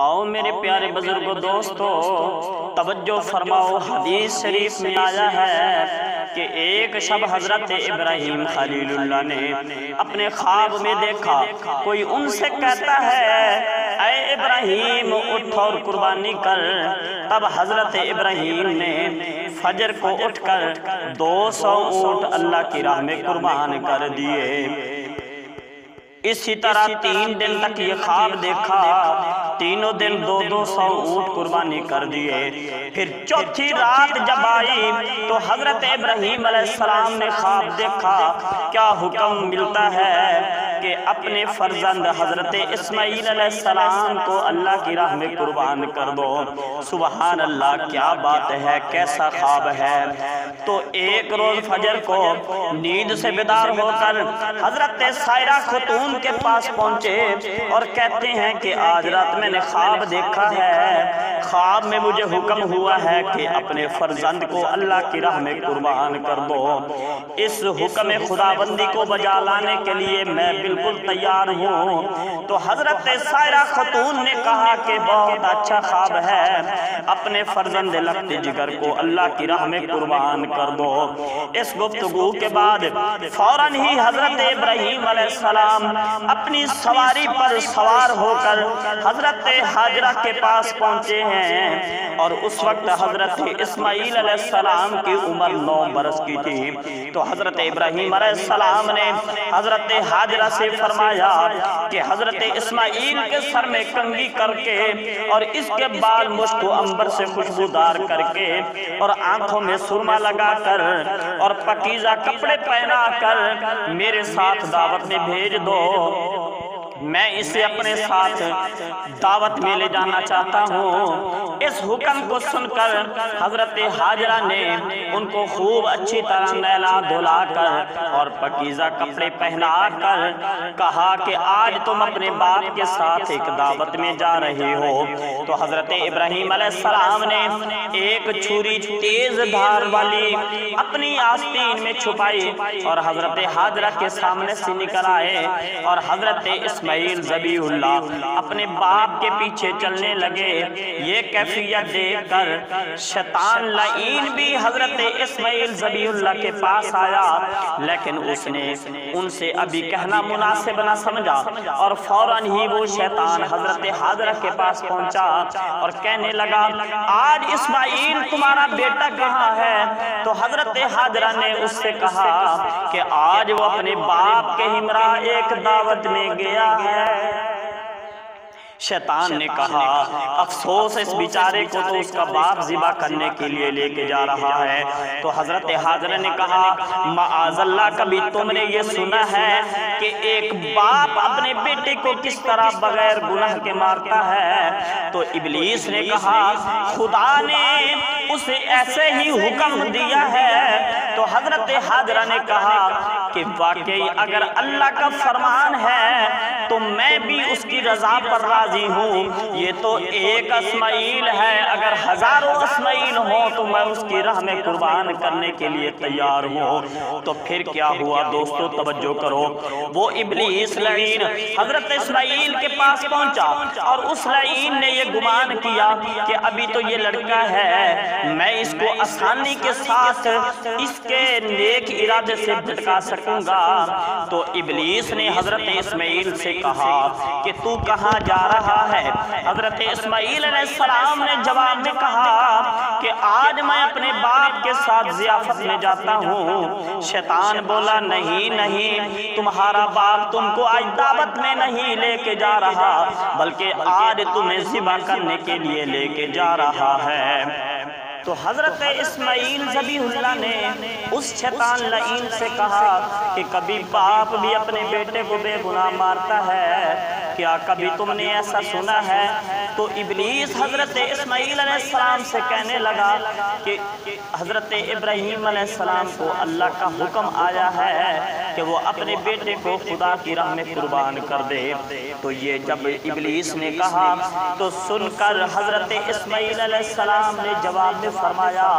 آؤ میرے پیارے بزرگوں دوستو، توجہ فرماؤ، حدیث شریف میں آیا ہے کہ ایک شب حضرت ابراہیم خلیل اللہ نے اپنے خواب میں دیکھا، کوئی ان سے کہتا ہے اے ابراہیم اٹھ اور قربانی کر۔ تب حضرت ابراہیم نے فجر کو اٹھ کر 200 اونٹ اللہ کی راہ میں قربان کر دیے۔ اسی طرح 3 دن تک یہ خواب دیکھا، تینوں دن 200 اونٹ قربانی کر دیے۔ پھر چوتھی رات جب آئی تو حضرت ابراہیم علیہ السلام نے خواب دیکھا، کیا حکم ملتا ہے کہ اپنے فرزند حضرت اسماعیل علیہ السلام کو اللہ کی راہ میں قربان کر دو۔ سبحان اللہ، کیا بات ہے، کیسا خواب ہے۔ تو ایک روز فجر کو نیند سے بیدار ہو کر حضرت سائرہ خاتون کے پاس پہنچے اور کہتے ہیں کہ آج رات میں نے خواب دیکھا ہے، خواب میں مجھے حکم ہوا ہے کہ اپنے فرزند کو اللہ کی راہ میں قربان کر دو۔ اس حکم خداوندی کو بجا لانے کے لیے میں بالکل تیار ہوں۔ تو حضرت سائرہ خاتون نے کہا کہ بہت اچھا خواب ہے، اپنے فرزند لخت جگر کو اللہ کی راہ میں قربان کر دو۔ اس گفتگو کے بعد فوراً ہی حضرت ابراہیم علیہ السلام اپنی سواری پر سوار ہو کر حضرت حاجرہ کے پاس پہنچے ہیں، اور اس وقت حضرت اسماعیل علیہ السلام کی عمر 9 برس کی تھی۔ تو حضرت ابراہیم علیہ السلام نے حضرت حاجرہ سے فرمایا کہ حضرت اسماعیل کے سر میں کنگھی کر کے اور اس کے بال مشک و عنبر سے خوشبودار کر کے اور آنکھوں میں سرما لگا کر اور پاکیزہ کپڑے پہنا کر میرے ساتھ دعوت میں بھیج دو، میں اسے اپنے ساتھ دعوت میں لے جانا چاہتا ہوں۔ اس حکم کو سن کر حضرت حاجرہ نے ان کو خوب اچھی طرح نہلا دھلا کر اور پاکیزہ کپڑے پہنا کر کہا کہ آج تم اپنے باپ کے ساتھ ایک دعوت میں جا رہے ہو۔ تو حضرت ابراہیم علیہ السلام نے ایک چھری تیز دھار والی اپنی آستین میں چھپائی اور حضرت حاجرہ کے سامنے سے نکل آئے، اور حضرت اسماعیل ذبیح اللہ اپنے باپ کے پیچھے چلنے لگے۔ یہ کیفیت دیکھ کر شیطان لعین بھی حضرت اسماعیل ذبیح اللہ کے پاس آیا، لیکن اس نے ان سے ابھی کہنا مناسب نہ سمجھا، اور فوراً ہی وہ شیطان حضرت حاجرہ کے پاس پہنچا اور کہنے لگا آج اسماعیل تمہارا بیٹا کہاں ہے؟ تو حضرت حاجرہ نے اس سے کہا کہ آج وہ اپنے باپ کے ہمراہ ایک دعوت میں گیا ہے۔ شیطان نے کہا افسوس اس بیچارے کو، تو اس کا باپ ذبح کرنے کے لیے لے کے جا رہا ہے۔ تو حضرت حاجرہ نے کہا معاذ اللہ، کبھی تم نے یہ سنا ہے کہ ایک باپ اپنے بیٹے کو کس طرح بغیر گناہ کے مارتا ہے؟ تو ابلیس نے کہا خدا نے اسے ایسے ہی حکم دیا ہے۔ تو حضرت حاجرہ نے کہا کہ واقعی اگر اللہ کا فرمان ہے تو میں بھی اس کی رضا پر راضی ہوں۔ یہ تو ایک اسماعیل ہے، اگر ہزاروں اسماعیل ہوں تو میں اس کی راہ میں قربان کرنے کے لیے تیار ہوں۔ تو پھر کیا ہوا دوستو، توجہ کرو، وہ ابلیس لعین حضرت اسماعیل کے پاس پہنچا، اور اس لعین نے یہ گمان کیا کہ ابھی تو یہ لڑکا ہے، میں اس کو آسانی کے ساتھ اس کے نیک ارادے سے بھٹکا سکوں گا۔ تو ابلیس نے حضرت اسماعیل سے کہا کہ تو کہاں جا رہا ہے؟ حضرت اسماعیل علیہ السلام نے جواب میں کہا کہ آج میں اپنے باپ کے ساتھ ضیافت میں جاتا ہوں۔ شیطان بولا نہیں نہیں، تمہارا باپ تم کو آج دعوت میں نہیں لے کے جا رہا، بلکہ آج تمہیں ذبح کرنے کے لیے لے کے جا رہا ہے۔ تو حضرت اسماعیل ذبیح اللہ نے اس شیطان لعین سے کہا کہ کبھی باپ بھی اپنے بیٹے کو بے گناہ مارتا ہے، کیا کبھی تم نے ایسا سنا ہے؟ تو ابلیس حضرت اسماعیل علیہ السلام سے کہنے لگا کہ حضرت ابراہیم علیہ السلام کو اللہ کا حکم آیا ہے کہ وہ اپنے بیٹے کو خدا کی راہ میں قربان کر دے۔ تو یہ جب ابلیس نے کہا تو سن کر حضرت اسماعیل علیہ السلام نے جواب میں فرمایا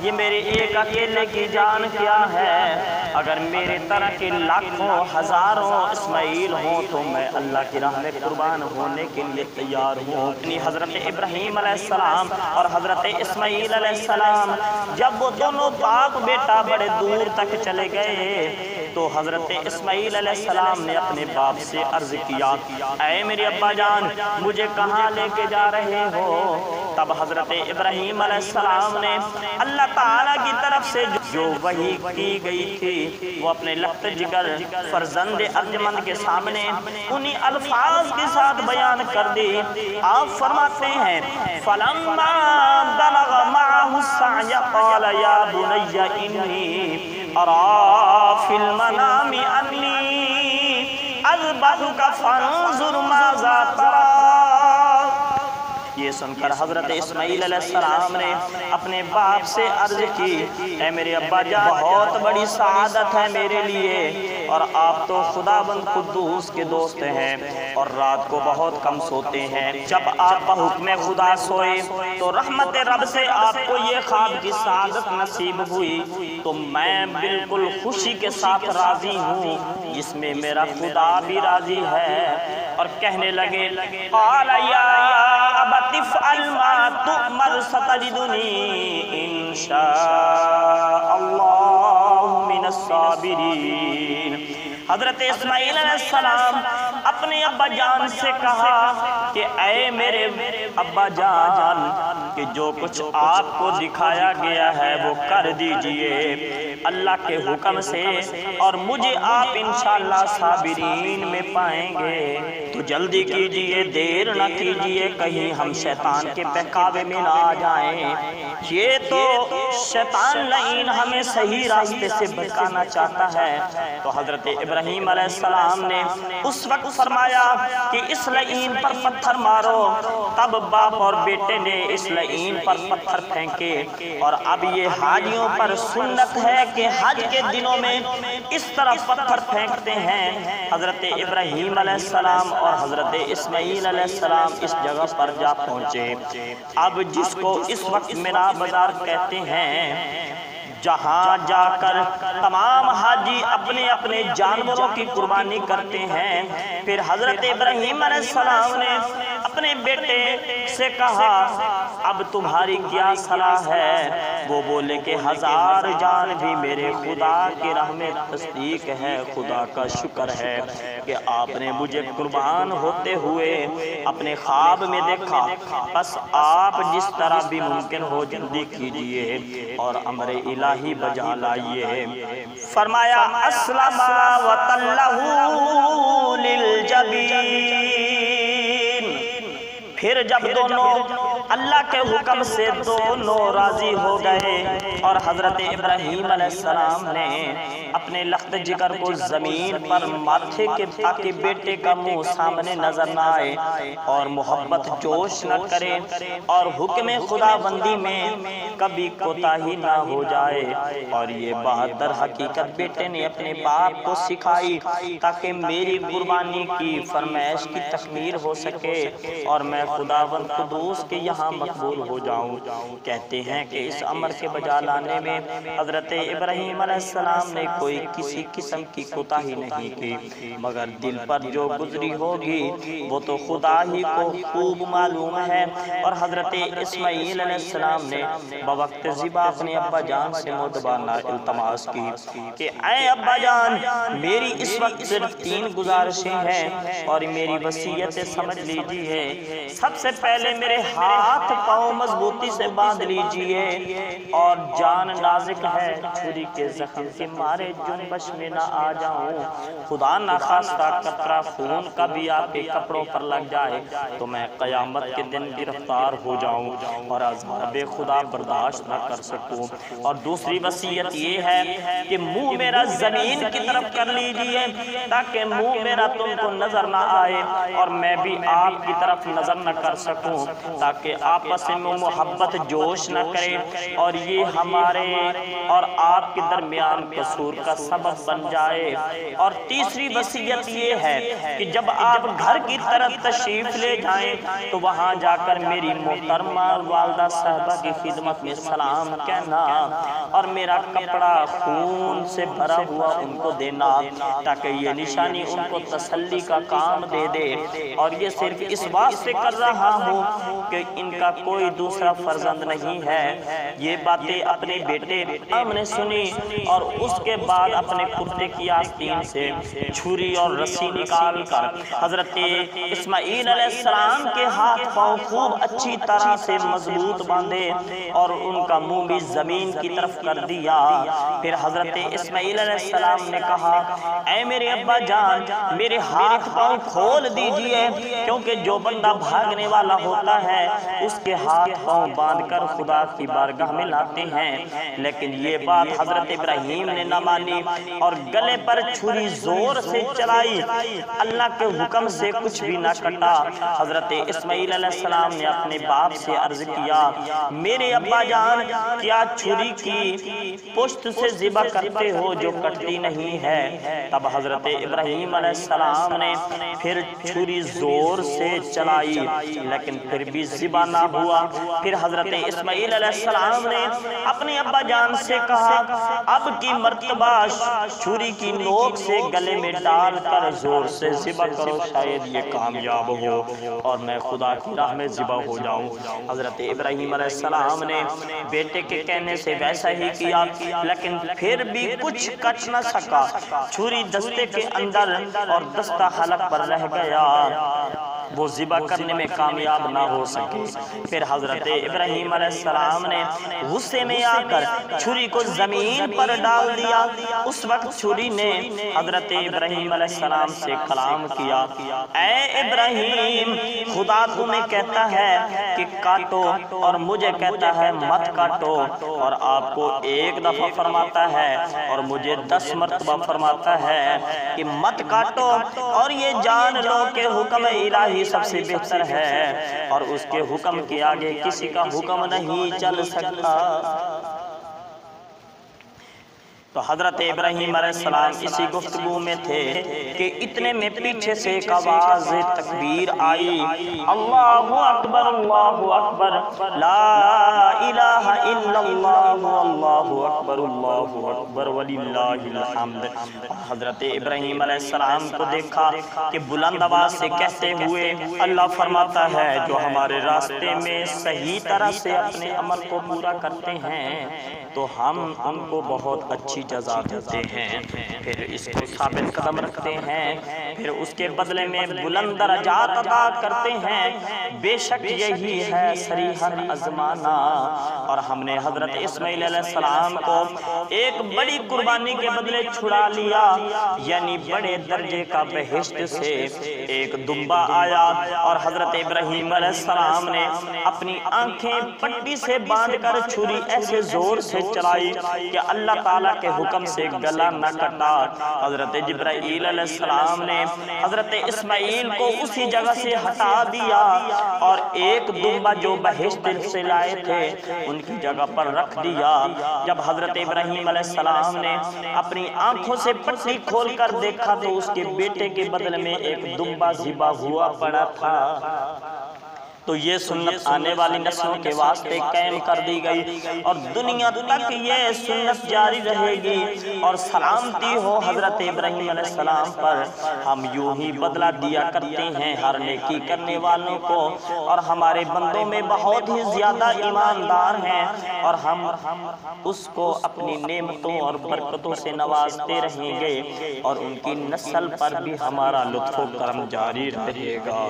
یہ میرے ایک اکیلے کی جان کیا ہے، اگر میرے طرح کے لاکھوں ہزاروں اسماعیل ہوں تو میں اللہ کی راہ میں قربان ہونے کے لیے تیار ہوں۔ اپنی حضرت ابراہیم علیہ السلام اور حضرت اسماعیل علیہ السلام جب وہ دونوں باپ بیٹا بڑے دور تک چلے گئے تو حضرت اسماعیل علیہ السلام نے اپنے باپ سے عرض کیا، اے میرے ابا جان مجھے کہاں لے کے جا رہے ہو؟ تب حضرت ابراہیم علیہ السلام نے اللہ تعالیٰ کی طرف سے جو وحی کی گئی تھی وہ اپنے لخت جگر فرزند ارجمند کے سامنے انہی الفاظ کے ساتھ بیان کر دی۔ آپ فرماتے ہیں فَلَمَّا بَلَغَ مَعَهُ السَّعْيَ قَالَ يَا بُنَيَّ إِنِّي أَرَىٰ فِي الْمَنَامِ أَنِّي أَذْبَحُكَ فَانظُرْ مَاذَا تَرَىٰ۔ یہ سن کر حضرت اسماعیل علیہ السلام نے اپنے باپ سے عرض کی، اے میرے ابا جان بہت بڑی سعادت ہے میرے لیے، اور آپ تو خداوند قدوس کے دوست ہیں اور رات کو بہت کم سوتے ہیں۔ جب آپ بحکم خدا سوئے تو رحمت رب سے آپ کو یہ خواب کی سعادت نصیب ہوئی تو میں بالکل خوشی کے ساتھ راضی ہوں جس میں میرا خدا بھی راضی ہے۔ اور کہنے لگے قال یا ابت افعل ما تؤمر ستجدنی ان شاء اللہ من الصابرین۔ حضرت اسماعیل علیہ السلام اپنے ابا جان سے کہا کہ اے میرے ابا جان کہ جو کچھ آپ کو دکھایا گیا ہے وہ کر دیجئے اللہ کے حکم سے، اور مجھے آپ انشاءاللہ صابرین میں پائیں گے۔ تو جلدی کیجئے، دیر نہ کیجئے، کہیں ہم شیطان کے بہکاوے میں نہ آ جائیں۔ یہ تو شیطان لعین ہمیں صحیح راستے سے بھٹکانا چاہتا ہے۔ تو حضرت ابراہیم علیہ السلام نے اس وقت فرمایا کہ اس لعین پر پتھر مارو۔ تب باپ اور بیٹے نے اس لعین پر پتھر پھینکے، اور اب یہ حاجیوں پر سنت ہے کہ حج کے دنوں میں اس طرح پتھر پھینکتے ہیں۔ حضرت ابراہیم علیہ السلام اور حضرت اسماعیل علیہ السلام اس جگہ پر جا پہنچے، اب جس کو اس وقت مینا بازار کہتے ہیں، جہاں جا کر تمام حاجی اپنے اپنے جانوروں کی قربانی کرتے ہیں۔ پھر حضرت ابراہیم علیہ السلام نے اپنے بیٹے سے کہا اب تمہاری کیا صلاح ہے؟ وہ بولے کہ 1000 جان بھی میرے خدا کی راہ میں تصدیق ہے، خدا کا شکر ہے کہ آپ نے مجھے قربان ہوتے ہوئے اپنے خواب میں دیکھا، بس آپ جس طرح بھی ممکن ہو جلدی کیجئے اور امر الہی بجا لائیے۔ فرمایا اسلم وتلہ للجبین۔ پھر جب دونوں اللہ کے حکم سے دونوں راضی ہو گئے اور حضرت ابراہیم علیہ السلام نے اپنے لخت جگر کو زمین پر ماتھے کے تاکہ بیٹے کا منہ سامنے نظر نہ آئے اور محبت جوش نہ کرے اور حکم خدا بندی میں کبھی کوتاہی نہ ہو جائے، اور یہ بات در حقیقت بیٹے نے اپنے باپ کو سکھائی تاکہ میری قربانی کی فرمائش کی تکمیل ہو سکے اور میں خداوند قدوس کے یہاں مقبول ہو جاؤں۔ کہتے ہیں کہ اس امر کے بجا لانے میں حضرت ابراہیم علیہ السلام نے کوئی کسی قسم کی کوتاہی نہیں کی، مگر دل پر جو گزری ہوگی وہ تو خدا ہی کو خوب معلوم ہے۔ اور حضرت اسماعیل علیہ السلام نے بوقت ذبح اپنے ابا جان سے مدبانہ التماس کی کہ اے ابا جان میری اس وقت صرف 3 گزارشیں ہیں اور میری وصیت سمجھ لیجئے۔ سب سے پہلے میرے ہاتھ پاؤں مضبوطی سے باندھ لیجئے، اور جان نازک ہے، چھری کے زخم کے مارے جنبش میں نہ آ جاؤں، خدا نخواستہ قطرہ خون کا بھی آپ کے کپڑوں پر لگ جائے تو میں قیامت کے دن گرفتار ہو جاؤں اور عذاب خدا برداشت نہ کر سکوں۔ اور دوسری وصیت یہ ہے کہ منہ میرا زمین کی طرف کر لیجئے تاکہ منہ میرا تم کو نظر نہ آئے اور میں بھی آپ کی طرف نظر نہ نہ کر سکوں، تاکہ آپس میں محبت جوش نہ کرے اور یہ ہمارے اور آپ کے درمیان قصور کا سبب بن جائے۔ اور تیسری وصیت یہ ہے کہ جب آپ گھر کی طرف تشریف لے جائیں تو وہاں جا کر میری محترمہ والدہ صاحبہ کی خدمت میں سلام کہنا اور میرا کپڑا خون سے بھرا ہوا ان کو دینا، تاکہ یہ نشانی ان کو تسلی کا کام دے دے۔ اور یہ صرف اس واسطے کر رہا ہوں کہ ان کا کوئی دوسرا فرزند نہیں ہے۔ یہ باتیں اپنے بیٹے ہم نے سنی اور اس کے بعد اپنے کرتے کی آستین سے چھری اور رسی نکال کر حضرت اسماعیل علیہ السلام کے ہاتھ پاؤں خوب اچھی طرح سے مضبوط باندھے اور ان کا منہ بھی زمین کی طرف کر دیا۔ پھر حضرت اسماعیل علیہ السلام نے کہا، اے میرے ابا جان، میرے ہاتھ پاؤں کھول دیجئے، کیونکہ جو بندہ بھاگنے والا ہوتا ہے اس کے ہاتھ پاؤں باندھ کر خدا کی بارگاہ میں لاتے ہیں۔ لیکن یہ بات حضرت ابراہیم نے نہ مانی اور گلے پر چھری زور سے چلائی۔ اللہ کے حکم سے کچھ بھی نہ کٹا۔ حضرت اسماعیل علیہ السلام نے اپنے باپ سے عرض کیا، میرے ابا جان، کیا چھری کی پشت سے ذبح کرتے ہو جو کٹتی نہیں ہے؟ تب حضرت ابراہیم علیہ السلام نے پھر چھری زور سے چلائی، لیکن پھر بھی ذبح نہ ہوا۔ پھر حضرت اسماعیل علیہ السلام نے اپنے ابا جان سے کہا، اب کی مرتبہ چھری کی نوک سے گلے میں ڈال کر زور سے ذبح کرو، شاید یہ کامیاب ہو اور میں خدا کی راہ میں ذبح ہو جاؤں۔ حضرت ابراہیم علیہ السلام نے بیٹے کے کہنے سے ویسا ہی کیا، لیکن پھر بھی کچھ کٹ نہ سکا۔ چھری دستے کے اندر اور دستہ حلق پر رہ گیا، وہ ذبح کرنے میں کامیاب نہ ہو سکے۔ پھر حضرت ابراہیم علیہ السلام نے غصے میں آ کر چھری کو زمین پر ڈال دیا۔ اس وقت چھری نے حضرت ابراہیم علیہ السلام سے کلام کیا، اے ابراہیم، خدا تمہیں کہتا ہے کہ کاٹو اور مجھے کہتا ہے مت کاٹو، اور آپ کو ایک دفعہ فرماتا ہے اور مجھے 10 مرتبہ فرماتا ہے کہ مت کاٹو، اور یہ جان لو کہ حکم الہی سب سے بہتر ہے اور اس کے حکم کے آگے کسی کا حکم نہیں چل سکتا۔ تو حضرت ابراہیم علیہ السلام اسی گفتگو میں تھے کہ اتنے میں پیچھے سے ایک آواز تکبیر آئی، اللہ اکبر اللہ اکبر، لا الہ الا اللہ، اللہ اکبر وللہ الحمد۔ حضرت ابراہیم علیہ السلام کو دیکھا کہ بلند آواز سے کہتے ہوئے اللہ فرماتا ہے جو ہمارے راستے میں صحیح طرح سے اپنے عمل کو پورا کرتے ہیں تو ہم ان کو بہت اچھی جزا دیتے ہیں، پھر اس کو ثابت قدم رکھتے ہیں، پھر اس کے بدلے میں بلند درجات عطا کرتے ہیں۔ بے شک یہی ہے صریحاً آزمانا۔ اور ہم نے حضرت اسماعیل علیہ السلام کو ایک بڑی قربانی کے بدلے چھڑا لیا، یعنی بڑے درجے کا بہشت سے ایک دمبا آیا، اور حضرت ابراہیم علیہ السلام نے اپنی آنکھیں پٹی سے باندھ کر چھری ایسے زور سے چلائی کہ اللہ تعالیٰ کے حکم سے گلا نہ کٹا۔ حضرت جبرائیل علیہ السلام نے حضرت اسماعیل کو اسی جگہ سے ہٹا دیا اور ایک دمبا جو بہشت سے لائے تھے ان کی جگہ پر رکھ دیا۔ جب حضرت ابراہیم علیہ السلام نے اپنی آنکھوں سے پٹی کھول کر دیکھا تو اس کے بیٹے کے بدلے میں ایک دمبا ذبح ہوا پڑا تھا۔ تو یہ سنت آنے والی نسلوں کے واسطے قائم کر دی گئی اور دنیا تک یہ سنت جاری رہے گی، اور سلامتی ہو حضرت ابراہیم علیہ السلام پر۔ ہم یوں ہی بدلہ دیا کرتے ہیں ہر نیکی کرنے والوں کو، اور ہمارے بندوں میں بہت ہی زیادہ ایماندار ہیں، اور ہم اس کو اپنی نعمتوں اور برکتوں سے نوازتے رہیں گے، اور ان کی نسل پر بھی ہمارا لطف و کرم جاری رہے گا۔